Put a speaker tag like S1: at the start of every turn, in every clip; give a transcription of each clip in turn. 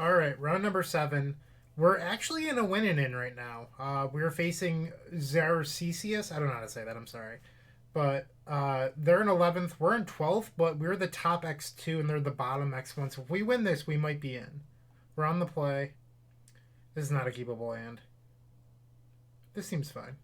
S1: All right, round number 7. We're actually in a winning in right now. We're facing Zaracias. I don't know how to say that. I'm sorry, but they're in 11th. We're in 12th, but we're the top X2 and they're the bottom X1. So if we win this, we might be in. We're on the play. This is not a keepable hand. This seems fine.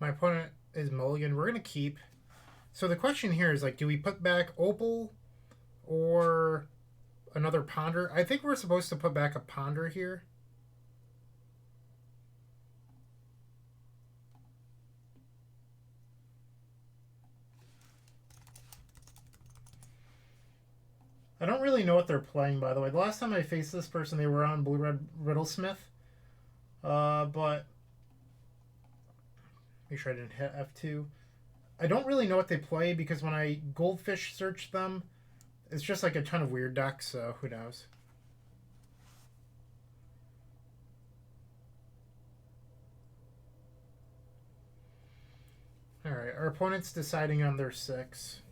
S1: My opponent is Mulligan. We're gonna keep. So the question here is like, do we put back Opal or another Ponder? I think we're supposed to put back a Ponder here. I don't really know what they're playing, by the way. The last time I faced this person, they were on Blue Red Riddlesmith. But make sure I didn't hit F2. I don't really know what they play because when I goldfish search them, it's just like a ton of weird decks, so who knows. Alright, our opponent's deciding on their 6.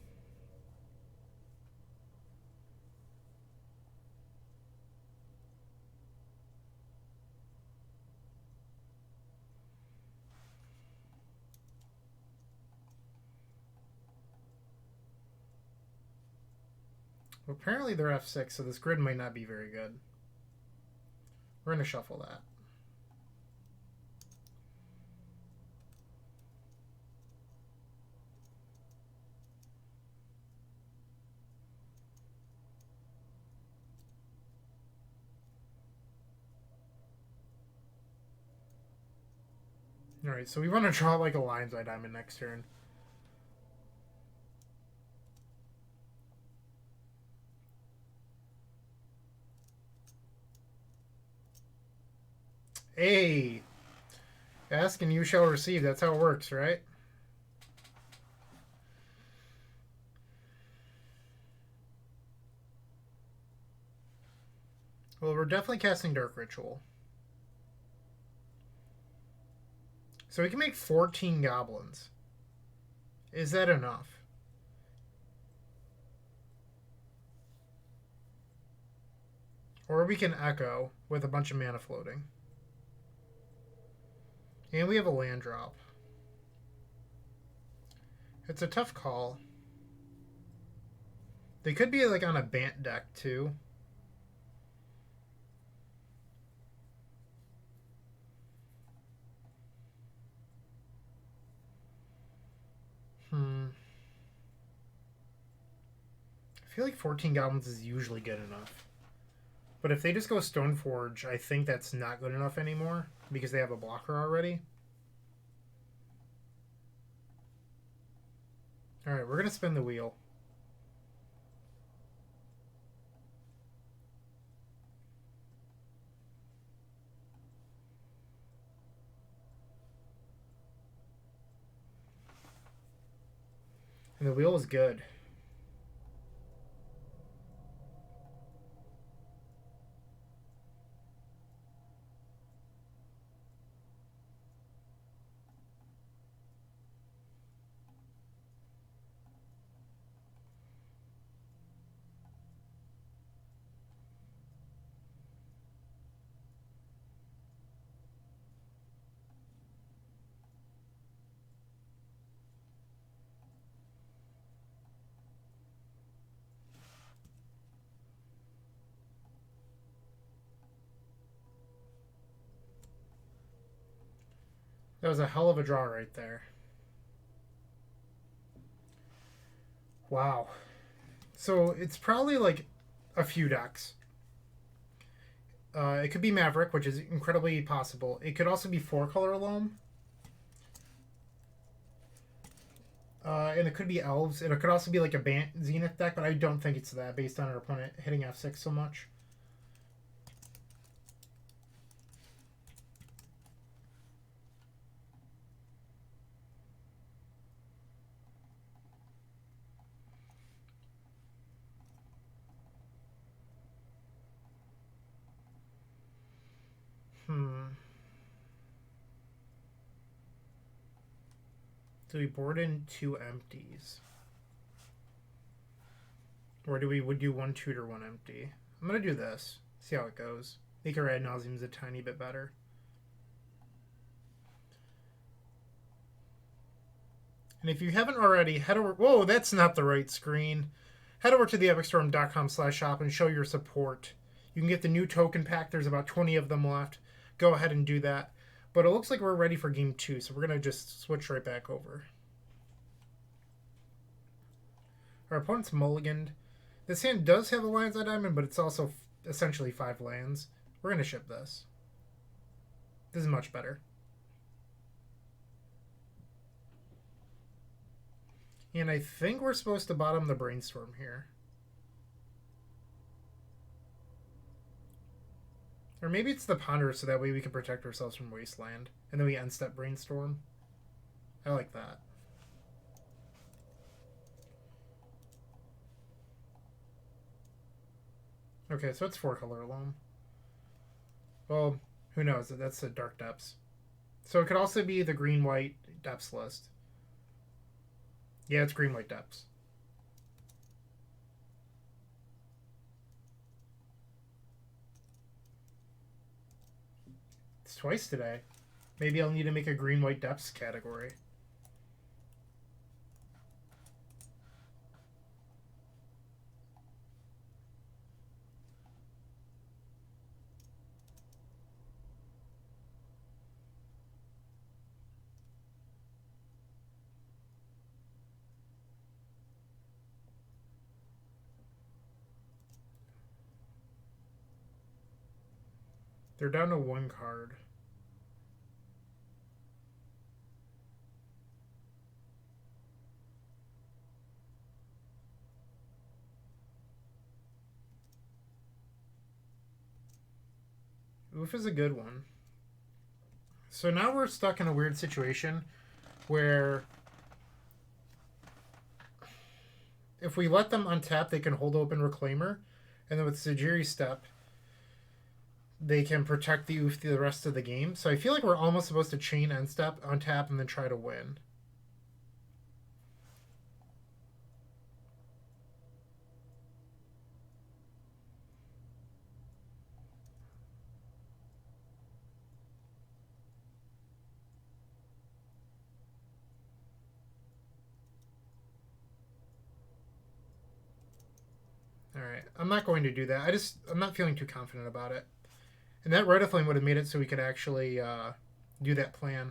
S1: Well, apparently they're F6, so this grid might not be very good. We're going to shuffle that. Alright, so we want to draw like a Lion's Eye Diamond next turn. Hey! Ask and you shall receive. That's how it works, right? Well, we're definitely casting Dark Ritual. So we can make 14 goblins. Is that enough? Or we can echo with a bunch of mana floating. And we have a land drop. It's a tough call. They could be like on a Bant deck too. I feel like 14 goblins is usually good enough. But if they just go Stoneforge, I think that's not good enough anymore because they have a blocker already. Alright, we're going to spin the wheel. And the wheel is good. That was a hell of a draw right there. Wow. So it's probably like a few decks. It could be Maverick, which is incredibly possible. It could also be 4-color Loam. And it could be Elves. And it could also be like a Zenith deck, but I don't think it's that based on our opponent hitting F6 so much. Do we board in 2 empties? Or do we would do 1 tutor, 1 empty? I'm going to do this. See how it goes. Make our ad nauseams a tiny bit better. And if you haven't already, head over... Whoa, that's not the right screen. Head over to theepicstorm.com/shop and show your support. You can get the new token pack. There's about 20 of them left. Go ahead and do that. But it looks like we're ready for game 2, so we're going to just switch right back over. Our opponent's mulliganed. This hand does have a Lion's Eye Diamond, but it's also essentially 5 lands. We're going to ship this. This is much better. And I think we're supposed to bottom the Brainstorm here. Or maybe it's the Ponder, so that way we can protect ourselves from Wasteland. And then we end step Brainstorm. I like that. Okay, so it's 4 color alone. Well, who knows? That's the Dark Depths. So it could also be the green-white Depths list. Yeah, it's green-white Depths. It's twice today. Maybe I'll need to make a green-white Depths category. They're down to 1 card. Oof is a good one. So now we're stuck in a weird situation where if we let them untap, they can hold open Reclaimer, and then with Sajiri Step, they can protect the Oof the rest of the game. So I feel like we're almost supposed to chain end step, untap, and then try to win. Alright, I'm not going to do that. I'm not feeling too confident about it. And that Red Flame would have made it so we could actually do that plan.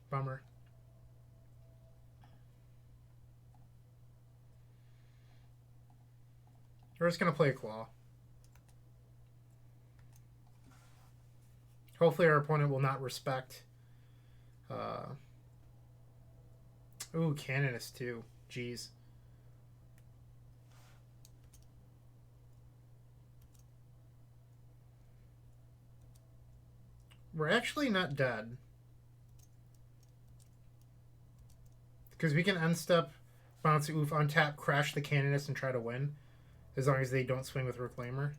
S1: Bummer. We're just going to play a Claw. Hopefully our opponent will not respect. Ooh, Canonist too. Jeez. We're actually not dead. Because we can end step, bounce Oof, untap, crash the Canonist, and try to win. As long as they don't swing with Reclaimer.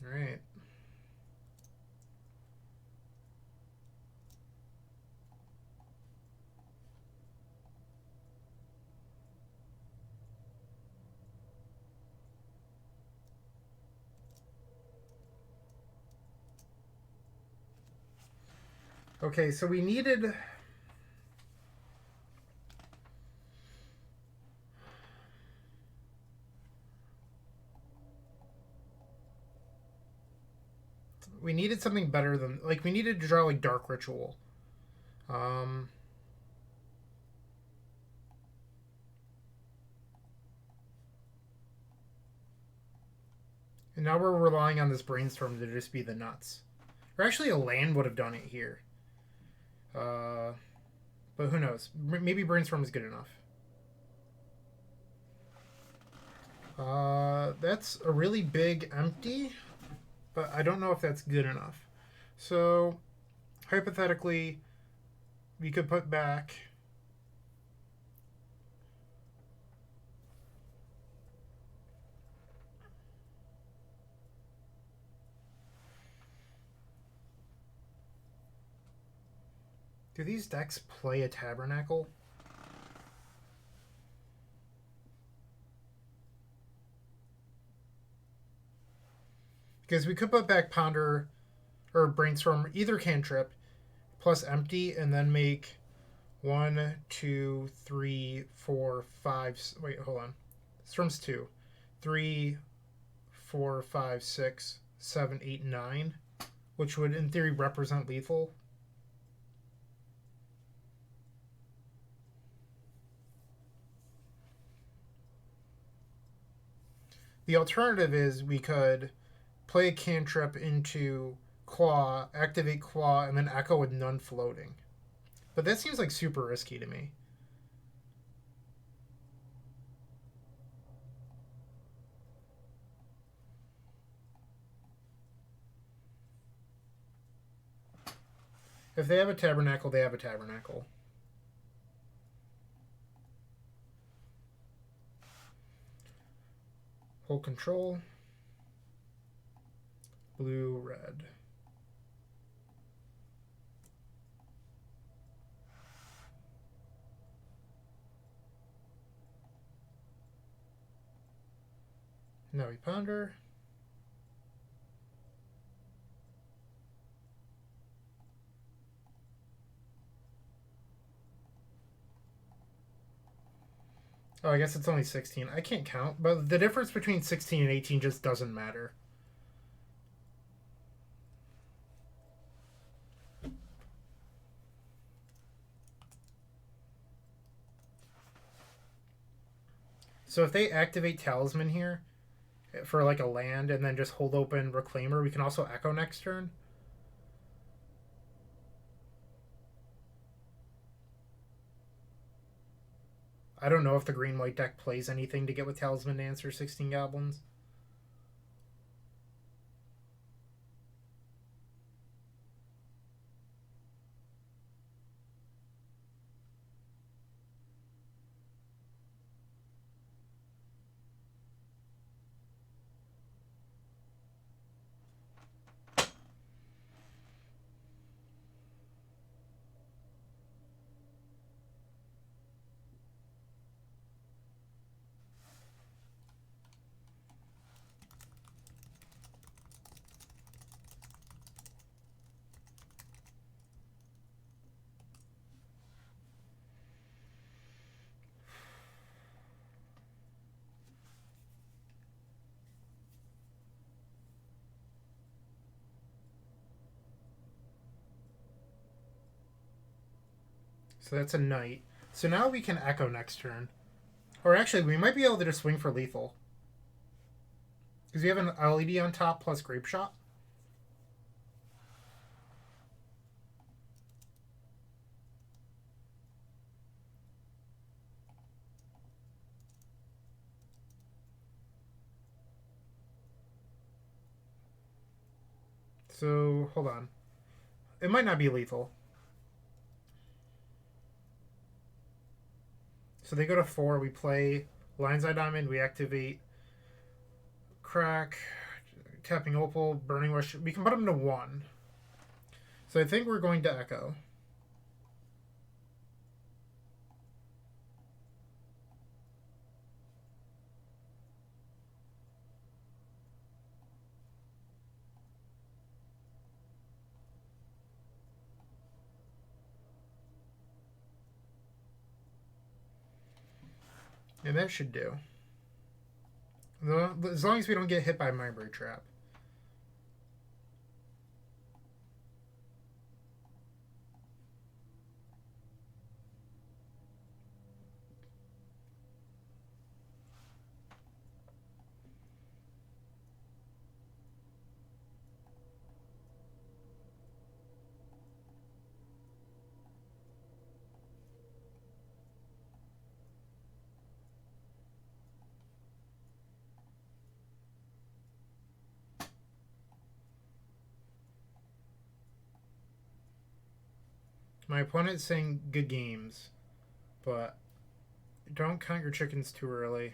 S1: Alright. Okay, so we needed... We needed something better than... Like, we needed to draw, like, Dark Ritual. And now we're relying on this Brainstorm to just be the nuts. Or actually, a land would have done it here. But who knows? Maybe Brainstorm is good enough. That's a really big empty, but I don't know if that's good enough. So, hypothetically, we could put back Do these decks play a Tabernacle? Because we could put back Ponder or Brainstorm, either cantrip, plus empty, and then make 1, 2, 3, 4, 5. Wait, hold on. Storm's 2. 3, 4, 5, 6, 7, 8, 9, which would in theory represent lethal. The alternative is we could play a cantrip into Claw, activate Claw, and then Echo with none floating. But that seems like super risky to me. If they have a Tabernacle, they have a Tabernacle. Hold control. Blue, red. Now we ponder. Oh, I guess it's only 16. I can't count, but the difference between 16 and 18 just doesn't matter. So if they activate Talisman here for like a land and then just hold open Reclaimer, we can also Echo next turn. I don't know if the green-white deck plays anything to get with Talisman to answer 16 Goblins. So that's a knight. So now we can Echo next turn. Or actually, we might be able to just swing for lethal. Because we have an LED on top plus Grape Shot. So, hold on. It might not be lethal. So they go to 4. We play Lion's Eye Diamond. We activate Crack, tapping Opal, Burning Wish. We can put them to 1. So I think we're going to Echo. And that should do. As long as we don't get hit by Mindbreak Trap. My opponent's saying good games, but don't count your chickens too early.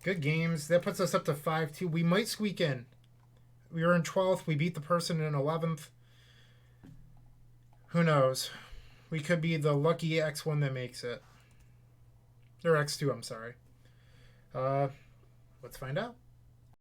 S1: Good games. That puts us up to 5-2. We might squeak in. We were in 12th. We beat the person in 11th. Who knows? We could be the lucky X1 that makes it. Or X2, I'm sorry. Uh, let's find out.